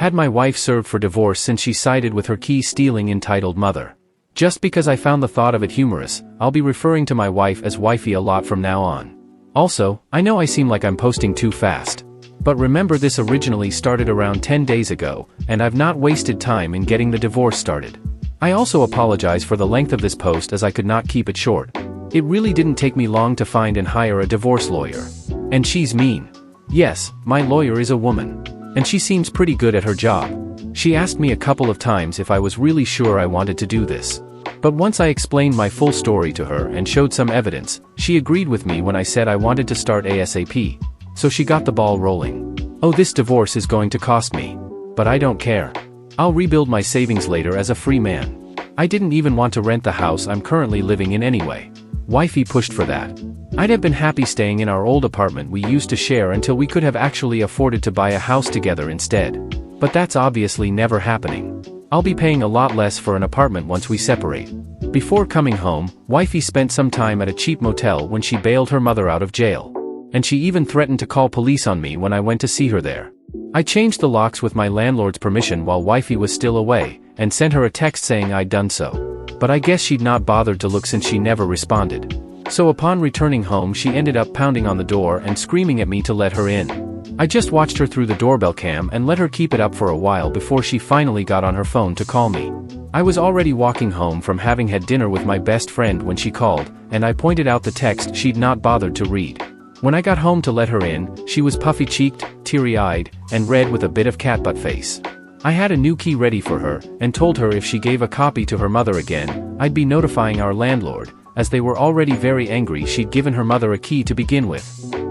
Had my wife served for divorce since she sided with her key-stealing entitled mother. Just because I found the thought of it humorous, I'll be referring to my wife as wifey a lot from now on. Also, I know I seem like I'm posting too fast. But remember, this originally started around 10 days ago, and I've not wasted time in getting the divorce started. I also apologize for the length of this post as I could not keep it short. It really didn't take me long to find and hire a divorce lawyer. And she's mean. Yes, my lawyer is a woman. And she seems pretty good at her job. She asked me a couple of times if I was really sure I wanted to do this. But once I explained my full story to her and showed some evidence, she agreed with me when I said I wanted to start ASAP. So she got the ball rolling. Oh, this divorce is going to cost me. But I don't care. I'll rebuild my savings later as a free man. I didn't even want to rent the house I'm currently living in anyway. Wifey pushed for that. I'd have been happy staying in our old apartment we used to share until we could have actually afforded to buy a house together instead. But that's obviously never happening. I'll be paying a lot less for an apartment once we separate. Before coming home, wifey spent some time at a cheap motel when she bailed her mother out of jail. And she even threatened to call police on me when I went to see her there. I changed the locks with my landlord's permission while wifey was still away, and sent her a text saying I'd done so. But I guess she'd not bothered to look since she never responded. So upon returning home, she ended up pounding on the door and screaming at me to let her in. I just watched her through the doorbell cam and let her keep it up for a while before she finally got on her phone to call me. I was already walking home from having had dinner with my best friend when she called, and I pointed out the text she'd not bothered to read. When I got home to let her in, she was puffy-cheeked, teary-eyed, and red with a bit of catbutt face. I had a new key ready for her, and told her if she gave a copy to her mother again, I'd be notifying our landlord, as they were already very angry she'd given her mother a key to begin with.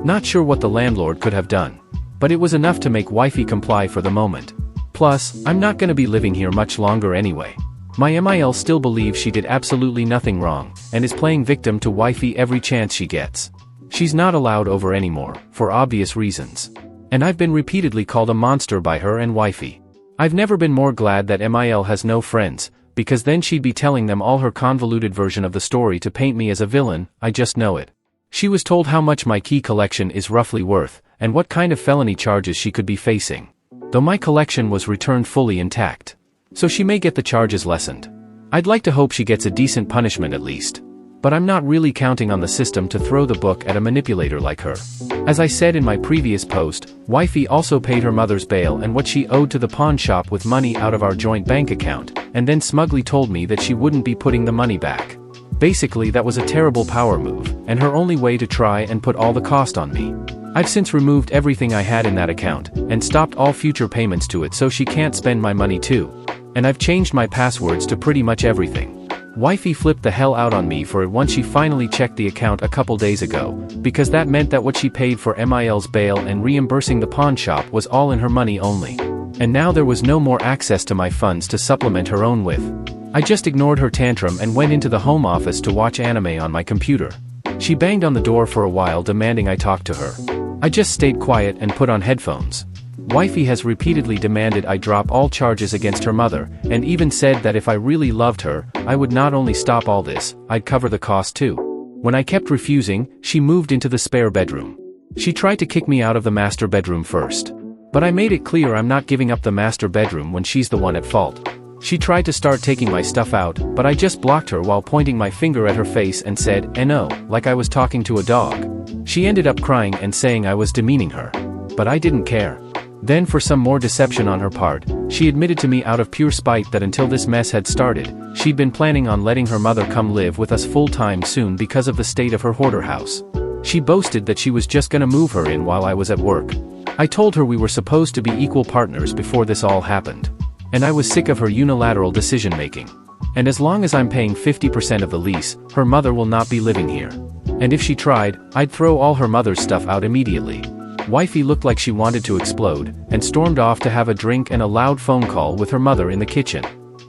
Not sure what the landlord could have done. But it was enough to make wifey comply for the moment. Plus, I'm not gonna be living here much longer anyway. My MIL still believes she did absolutely nothing wrong, and is playing victim to wifey every chance she gets. She's not allowed over anymore, for obvious reasons. And I've been repeatedly called a monster by her and wifey. I've never been more glad that MIL has no friends, because then she'd be telling them all her convoluted version of the story to paint me as a villain. I just know it. She was told how much my key collection is roughly worth, and what kind of felony charges she could be facing. Though my collection was returned fully intact. So she may get the charges lessened. I'd like to hope she gets a decent punishment at least. But I'm not really counting on the system to throw the book at a manipulator like her. As I said in my previous post, wifey also paid her mother's bail and what she owed to the pawn shop with money out of our joint bank account, and then smugly told me that she wouldn't be putting the money back. Basically, that was a terrible power move, and her only way to try and put all the cost on me. I've since removed everything I had in that account, and stopped all future payments to it so she can't spend my money too. And I've changed my passwords to pretty much everything. Wifey flipped the hell out on me for it once she finally checked the account a couple days ago, because that meant that what she paid for MIL's bail and reimbursing the pawn shop was all in her money only. And now there was no more access to my funds to supplement her own with. I just ignored her tantrum and went into the home office to watch anime on my computer. She banged on the door for a while demanding I talk to her. I just stayed quiet and put on headphones. Wifey has repeatedly demanded I drop all charges against her mother, and even said that if I really loved her, I would not only stop all this, I'd cover the cost too. When I kept refusing, she moved into the spare bedroom. She tried to kick me out of the master bedroom first. But I made it clear I'm not giving up the master bedroom when she's the one at fault. She tried to start taking my stuff out, but I just blocked her while pointing my finger at her face and said, "No," like I was talking to a dog. She ended up crying and saying I was demeaning her. But I didn't care. Then, for some more deception on her part, she admitted to me out of pure spite that until this mess had started, she'd been planning on letting her mother come live with us full-time soon because of the state of her hoarder house. She boasted that she was just gonna move her in while I was at work. I told her we were supposed to be equal partners before this all happened. And I was sick of her unilateral decision-making. And as long as I'm paying 50% of the lease, her mother will not be living here. And if she tried, I'd throw all her mother's stuff out immediately. Wifey looked like she wanted to explode, and stormed off to have a drink and a loud phone call with her mother in the kitchen.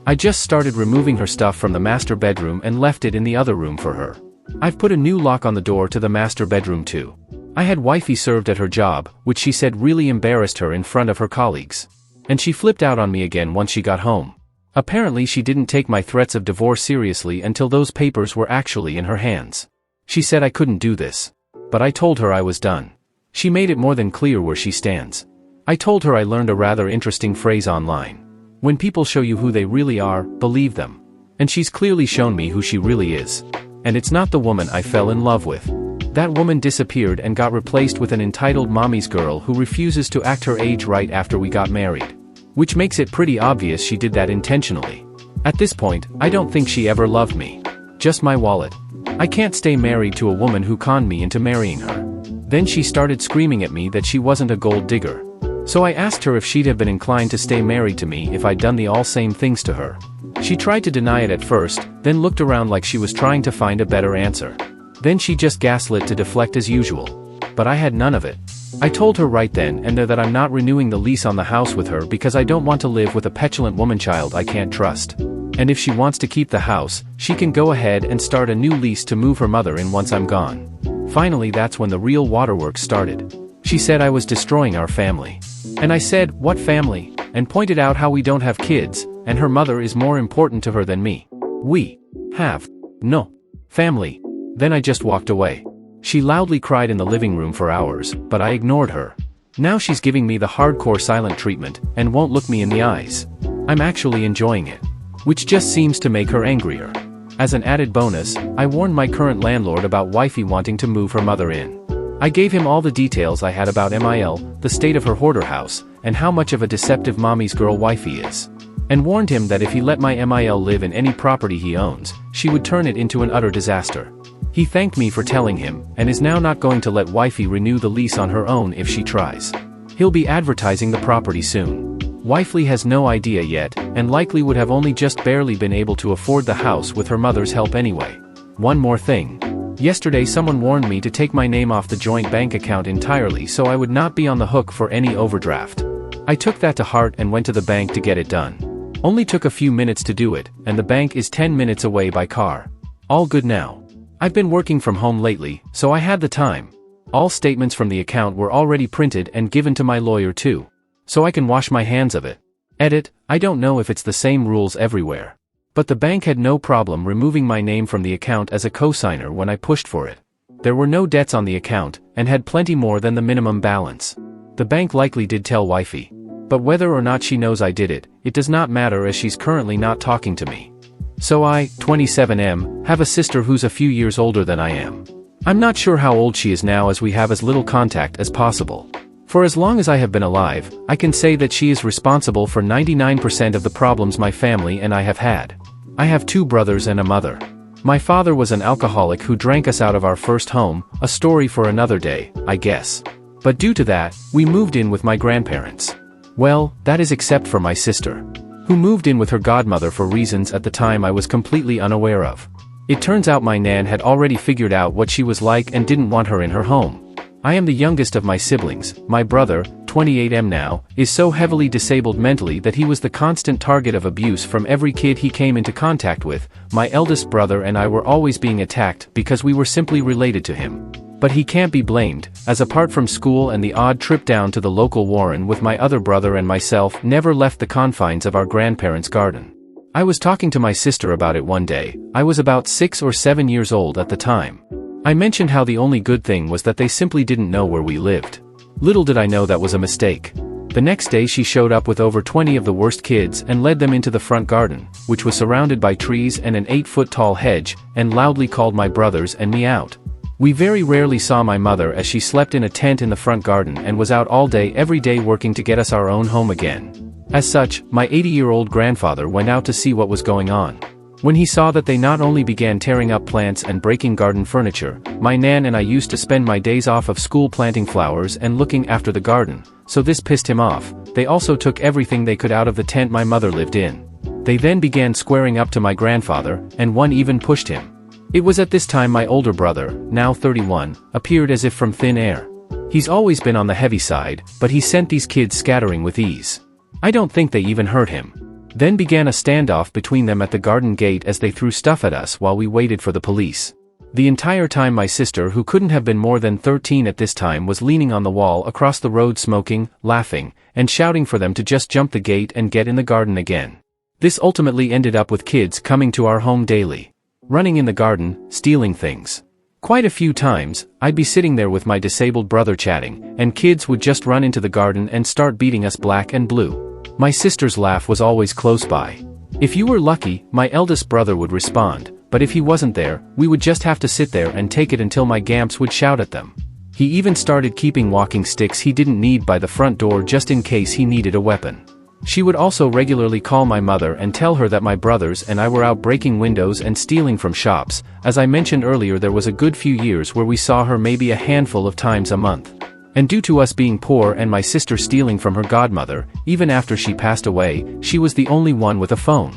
I just started removing her stuff from the master bedroom and left it in the other room for her. I've put a new lock on the door to the master bedroom too. I had wifey served at her job, which she said really embarrassed her in front of her colleagues. And she flipped out on me again once she got home. Apparently she didn't take my threats of divorce seriously until those papers were actually in her hands. She said I couldn't do this. But I told her I was done. She made it more than clear where she stands. I told her I learned a rather interesting phrase online. When people show you who they really are, believe them. And she's clearly shown me who she really is. And it's not the woman I fell in love with. That woman disappeared and got replaced with an entitled mommy's girl who refuses to act her age right after we got married. Which makes it pretty obvious she did that intentionally. At this point, I don't think she ever loved me. Just my wallet. I can't stay married to a woman who conned me into marrying her. Then she started screaming at me that she wasn't a gold digger. So I asked her if she'd have been inclined to stay married to me if I'd done the all same things to her. She tried to deny it at first, then looked around like she was trying to find a better answer. Then she just gaslit to deflect as usual. But I had none of it. I told her right then and there that I'm not renewing the lease on the house with her because I don't want to live with a petulant woman-child I can't trust. And if she wants to keep the house, she can go ahead and start a new lease to move her mother in once I'm gone. Finally, that's when the real waterworks started. She said I was destroying our family. And I said, what family? And pointed out how we don't have kids, and her mother is more important to her than me. We have no family. Then I just walked away. She loudly cried in the living room for hours, but I ignored her. Now she's giving me the hardcore silent treatment, and won't look me in the eyes. I'm actually enjoying it. Which just seems to make her angrier. As an added bonus, I warned my current landlord about wifey wanting to move her mother in. I gave him all the details I had about MIL, the state of her hoarder house, and how much of a deceptive mommy's girl wifey is. And warned him that if he let my MIL live in any property he owns, she would turn it into an utter disaster. He thanked me for telling him, and is now not going to let wifey renew the lease on her own if she tries. He'll be advertising the property soon. Wifey has no idea yet, and likely would have only just barely been able to afford the house with her mother's help anyway. One more thing. Yesterday someone warned me to take my name off the joint bank account entirely so I would not be on the hook for any overdraft. I took that to heart and went to the bank to get it done. Only took a few minutes to do it, and the bank is 10 minutes away by car. All good now. I've been working from home lately, so I had the time. All statements from the account were already printed and given to my lawyer too. So I can wash my hands of it. Edit, I don't know if it's the same rules everywhere. But the bank had no problem removing my name from the account as a co-signer when I pushed for it. There were no debts on the account, and had plenty more than the minimum balance. The bank likely did tell wifey. But whether or not she knows I did it, it does not matter as she's currently not talking to me. So I, 27M, have a sister who's a few years older than I am. I'm not sure how old she is now as we have as little contact as possible. For as long as I have been alive, I can say that she is responsible for 99% of the problems my family and I have had. I have 2 brothers and a mother. My father was an alcoholic who drank us out of our first home, a story for another day, I guess. But due to that, we moved in with my grandparents. Well, that is except for my sister, who moved in with her godmother for reasons at the time I was completely unaware of. It turns out my nan had already figured out what she was like and didn't want her in her home. I am the youngest of my siblings. My brother, 28M now, is so heavily disabled mentally that he was the constant target of abuse from every kid he came into contact with. My eldest brother and I were always being attacked because we were simply related to him. But he can't be blamed, as apart from school and the odd trip down to the local warren with my other brother and myself never left the confines of our grandparents' garden. I was talking to my sister about it one day. I was about 6 or 7 years old at the time. I mentioned how the only good thing was that they simply didn't know where we lived. Little did I know that was a mistake. The next day she showed up with over 20 of the worst kids and led them into the front garden, which was surrounded by trees and an 8-foot-tall hedge, and loudly called my brothers and me out. We very rarely saw my mother as she slept in a tent in the front garden and was out all day every day working to get us our own home again. As such, my 80-year-old grandfather went out to see what was going on. When he saw that they not only began tearing up plants and breaking garden furniture, my nan and I used to spend my days off of school planting flowers and looking after the garden, so this pissed him off. They also took everything they could out of the tent my mother lived in. They then began squaring up to my grandfather, and one even pushed him. It was at this time my older brother, now 31, appeared as if from thin air. He's always been on the heavy side, but he sent these kids scattering with ease. I don't think they even hurt him. Then began a standoff between them at the garden gate as they threw stuff at us while we waited for the police. The entire time my sister, who couldn't have been more than 13 at this time, was leaning on the wall across the road smoking, laughing, and shouting for them to just jump the gate and get in the garden again. This ultimately ended up with kids coming to our home daily, running in the garden, stealing things. Quite a few times, I'd be sitting there with my disabled brother chatting, and kids would just run into the garden and start beating us black and blue. My sister's laugh was always close by. If you were lucky, my eldest brother would respond, but if he wasn't there, we would just have to sit there and take it until my gamps would shout at them. He even started keeping walking sticks he didn't need by the front door just in case he needed a weapon. She would also regularly call my mother and tell her that my brothers and I were out breaking windows and stealing from shops. As I mentioned earlier, there was a good few years where we saw her maybe a handful of times a month. And due to us being poor and my sister stealing from her godmother, even after she passed away, she was the only one with a phone.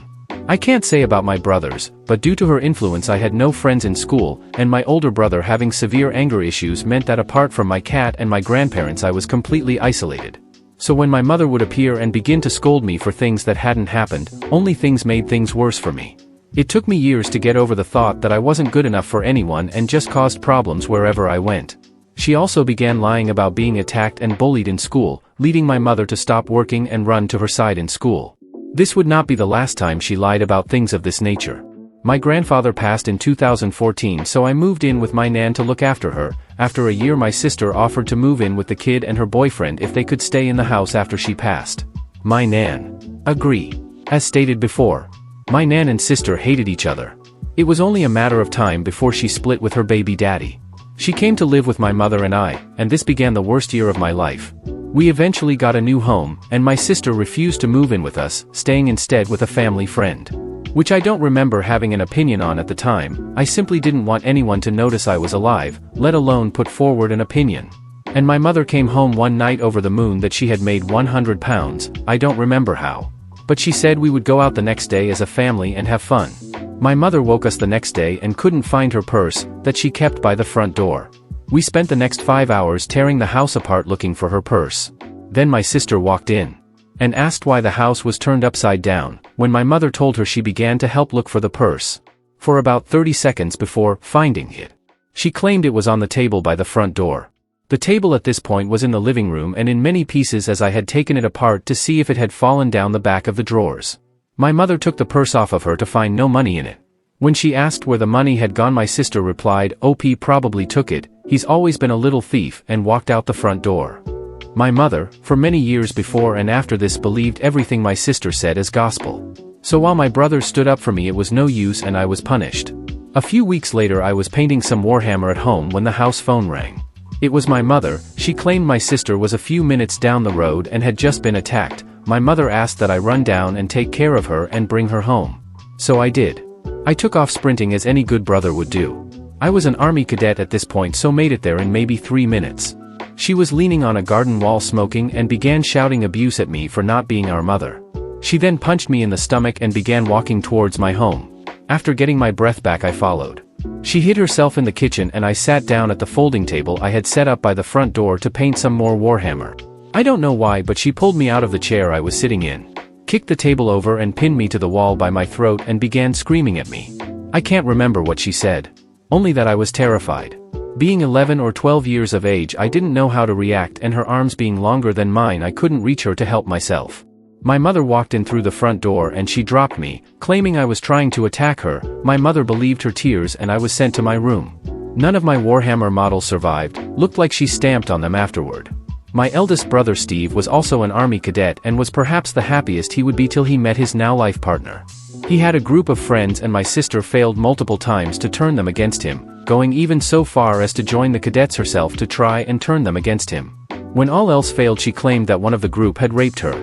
I can't say about my brothers, but due to her influence I had no friends in school, and my older brother having severe anger issues meant that apart from my cat and my grandparents I was completely isolated. So when my mother would appear and begin to scold me for things that hadn't happened, only things made things worse for me. It took me years to get over the thought that I wasn't good enough for anyone and just caused problems wherever I went. She also began lying about being attacked and bullied in school, leading my mother to stop working and run to her side in school. This would not be the last time she lied about things of this nature. My grandfather passed in 2014, so I moved in with my nan to look after her. After a year my sister offered to move in with the kid and her boyfriend if they could stay in the house after she passed. My nan agreed. As stated before, my nan and sister hated each other. It was only a matter of time before she split with her baby daddy. She came to live with my mother and I, and this began the worst year of my life. We eventually got a new home, and my sister refused to move in with us, staying instead with a family friend. Which I don't remember having an opinion on at the time. I simply didn't want anyone to notice I was alive, let alone put forward an opinion. And my mother came home one night over the moon that she had made £100, I don't remember how. But she said we would go out the next day as a family and have fun. My mother woke us the next day and couldn't find her purse, that she kept by the front door. We spent the next 5 hours tearing the house apart looking for her purse. Then my sister walked in and asked why the house was turned upside down. When my mother told her, she began to help look for the purse. For about 30 seconds before finding it. She claimed it was on the table by the front door. The table at this point was in the living room and in many pieces as I had taken it apart to see if it had fallen down the back of the drawers. My mother took the purse off of her to find no money in it. When she asked where the money had gone, my sister replied, "OP probably took it, he's always been a little thief," and walked out the front door. My mother, for many years before and after this, believed everything my sister said as gospel. So while my brothers stood up for me, it was no use and I was punished. A few weeks later I was painting some Warhammer at home when the house phone rang. It was my mother. She claimed my sister was a few minutes down the road and had just been attacked. My mother asked that I run down and take care of her and bring her home. So I did. I took off sprinting as any good brother would do. I was an army cadet at this point, so made it there in maybe 3 minutes. She was leaning on a garden wall smoking and began shouting abuse at me for not being our mother. She then punched me in the stomach and began walking towards my home. After getting my breath back I followed. She hid herself in the kitchen and I sat down at the folding table I had set up by the front door to paint some more Warhammer. I don't know why, but she pulled me out of the chair I was sitting in, kicked the table over and pinned me to the wall by my throat and began screaming at me. I can't remember what she said. Only that I was terrified. Being 11 or 12 years of age, I didn't know how to react, and her arms being longer than mine, I couldn't reach her to help myself. My mother walked in through the front door and she dropped me, claiming I was trying to attack her. My mother believed her tears and I was sent to my room. None of my Warhammer models survived, looked like she stamped on them afterward. My eldest brother Steve was also an army cadet and was perhaps the happiest he would be till he met his now life partner. He had a group of friends and my sister failed multiple times to turn them against him, going even so far as to join the cadets herself to try and turn them against him. When all else failed, she claimed that one of the group had raped her.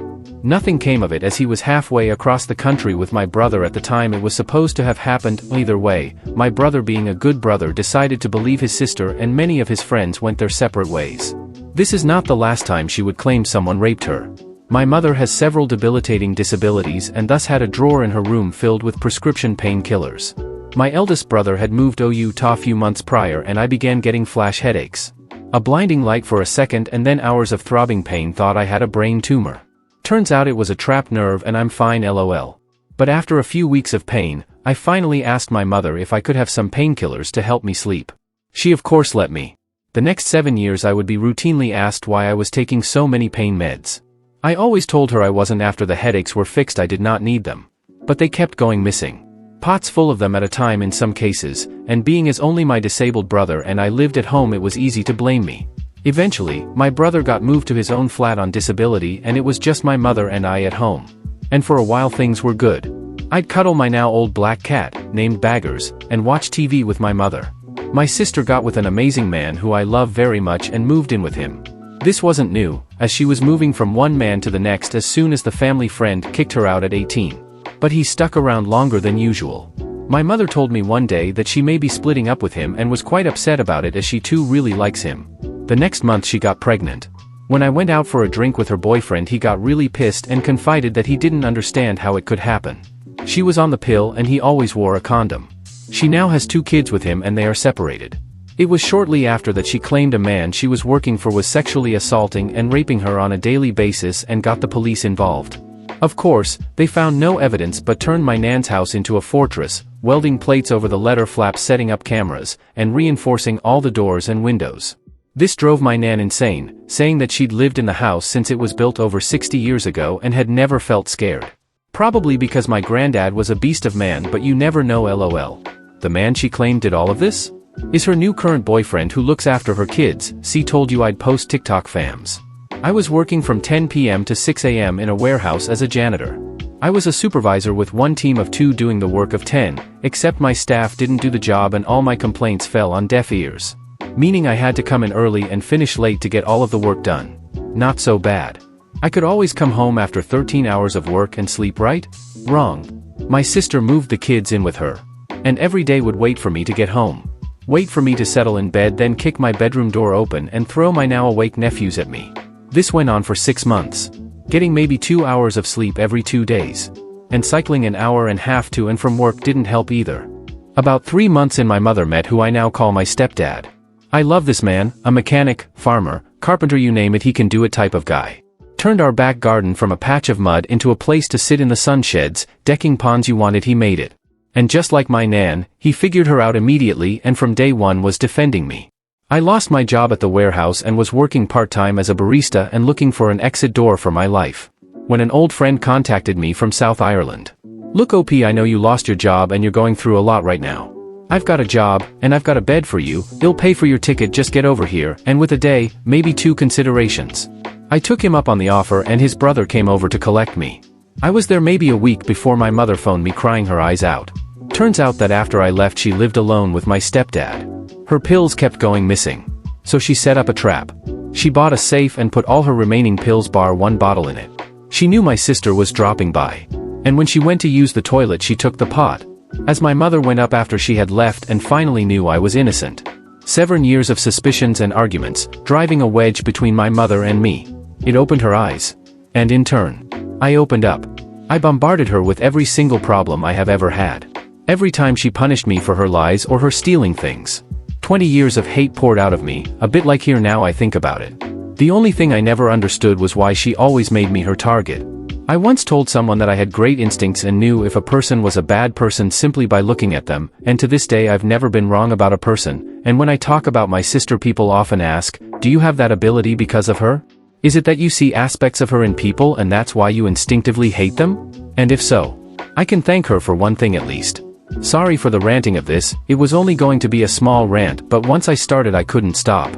Nothing came of it as he was halfway across the country with my brother at the time it was supposed to have happened. Either way, my brother, being a good brother, decided to believe his sister, and many of his friends went their separate ways. This is not the last time she would claim someone raped her. My mother has several debilitating disabilities and thus had a drawer in her room filled with prescription painkillers. My eldest brother had moved to Utah a few months prior and I began getting flash headaches. A blinding light for a second and then hours of throbbing pain. Thought I had a brain tumor. Turns out it was a trapped nerve and I'm fine, lol. But after a few weeks of pain, I finally asked my mother if I could have some painkillers to help me sleep. She of course let me. The next 7 years I would be routinely asked why I was taking so many pain meds. I always told her I wasn't. After the headaches were fixed I did not need them. But they kept going missing. pots full of them at a time in some cases, and being as only my disabled brother and I lived at home, it was easy to blame me. Eventually, my brother got moved to his own flat on disability and it was just my mother and I at home. And for a while things were good. I'd cuddle my now old black cat, named Baggers, and watch TV with my mother. My sister got with an amazing man who I love very much and moved in with him. This wasn't new, as she was moving from one man to the next as soon as the family friend kicked her out at 18. But he stuck around longer than usual. My mother told me one day that she may be splitting up with him and was quite upset about it as she too really likes him. The next month she got pregnant. When I went out for a drink with her boyfriend, he got really pissed and confided that he didn't understand how it could happen. She was on the pill and he always wore a condom. She now has 2 kids with him and they are separated. It was shortly after that she claimed a man she was working for was sexually assaulting and raping her on a daily basis and got the police involved. Of course, they found no evidence but turned my nan's house into a fortress, welding plates over the letter flaps, setting up cameras, and reinforcing all the doors and windows. This drove my nan insane, saying that she'd lived in the house since it was built over 60 years ago and had never felt scared. Probably because my granddad was a beast of man, but you never know. LOL. The man she claimed did all of this? Is her new current boyfriend who looks after her kids. See, told you I'd post TikTok fams. I was working from 10 p.m. to 6 a.m. in a warehouse as a janitor. I was a supervisor with one team of 2 doing the work of 10, except my staff didn't do the job and all my complaints fell on deaf ears. Meaning I had to come in early and finish late to get all of the work done. Not so bad. I could always come home after 13 hours of work and sleep, right? Wrong. My sister moved the kids in with her. And every day would wait for me to get home. Wait for me to settle in bed, then kick my bedroom door open and throw my now awake nephews at me. This went on for 6 months. Getting maybe 2 hours of sleep every 2 days. And cycling an hour and a half to and from work didn't help either. About 3 months in, my mother met who I now call my stepdad. I love this man, a mechanic, farmer, carpenter, you name it, he can do it type of guy. Turned our back garden from a patch of mud into a place to sit in the sun, sheds, decking, ponds, you want it, he made it. And just like my nan, he figured her out immediately and from day one was defending me. I lost my job at the warehouse and was working part-time as a barista and looking for an exit door for my life. When an old friend contacted me from South Ireland. Look OP, I know you lost your job and you're going through a lot right now. I've got a job, and I've got a bed for you, he'll pay for your ticket, just get over here, and with a day, maybe 2 considerations. I took him up on the offer and his brother came over to collect me. I was there maybe a week before my mother phoned me crying her eyes out. Turns out that after I left she lived alone with my stepdad. Her pills kept going missing. So she set up a trap. She bought a safe and put all her remaining pills bar 1 bottle in it. She knew my sister was dropping by. And when she went to use the toilet she took the pot. As my mother went up after she had left and finally knew I was innocent. 7 years of suspicions and arguments, driving a wedge between my mother and me. It opened her eyes. And in turn, I opened up. I bombarded her with every single problem I have ever had. Every time she punished me for her lies or her stealing things. 20 years of hate poured out of me, a bit like here now I think about it. The only thing I never understood was why she always made me her target. I once told someone that I had great instincts and knew if a person was a bad person simply by looking at them, and to this day I've never been wrong about a person, and when I talk about my sister people often ask, do you have that ability because of her? Is it that you see aspects of her in people and that's why you instinctively hate them? And if so, I can thank her for one thing at least. Sorry for the ranting of this, it was only going to be a small rant, but once I started I couldn't stop.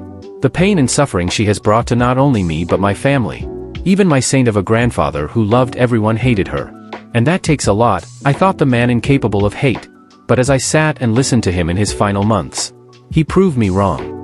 The pain and suffering she has brought to not only me but my family. Even my saint of a grandfather who loved everyone hated her. And that takes a lot. I thought the man incapable of hate. But as I sat and listened to him in his final months, he proved me wrong.